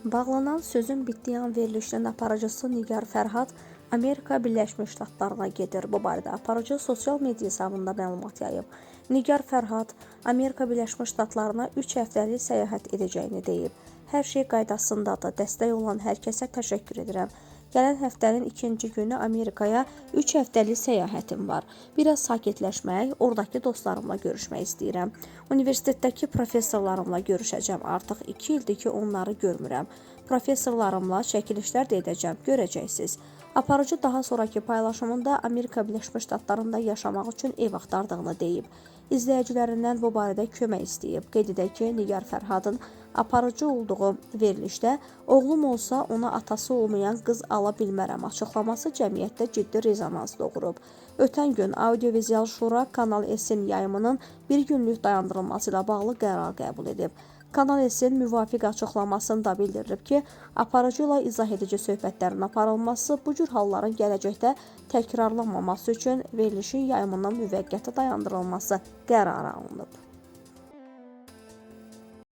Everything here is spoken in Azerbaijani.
Bağlanan sözün bitdiyi an verilişinin aparıcısı Nigar Fərhad Amerika Birləşmiş Ştatlarına gedir. Bu barədə aparıcı sosial media hesabında məlumat yayıb. Nigar Fərhad Amerika Birləşmiş Ştatlarına 3 həftəlik səyahət edəcəyini deyib. Hər şey qaydasındadır. Dəstək olan hər kəsə təşəkkür edirəm. Gələn həftənin 2-ci günü Amerikaya 3 həftəlik səyahətim var. Biraz sakitləşmək, oradakı dostlarımla görüşmək istəyirəm. Universitetdəki professorlarımla görüşəcəm. Artıq 2 ildir ki, onları görmürəm. Professorlarımla çəkilişlər də edəcəm, görəcəksiniz. Aparıcı daha sonraki paylaşımında Amerika Birləşmiş Ştatlarında yaşamaq üçün ev axtardığını deyib. İzləyicilərindən bu barədə kömək istəyib. Qeyd edək ki, Nigar Fərhadın aparıcı olduğu verilişdə oğlum olsa ona atası olmayan qız ala bilmərəm açıqlaması cəmiyyətdə ciddi rezonans doğurub. Ötən gün Audiovizual Şura Kanal S-in yayımının bir günlük dayandırılması ilə bağlı qərar qəbul edib. Kanal S-in müvafiq açıqlamasında bildirilib ki, aparıcı ilə izah edici söhbətlərin aparılması bu cür halların gələcəkdə təkrarlanmaması üçün verilişin yayımının müvəqqəti dayandırılması qərarı alınıb.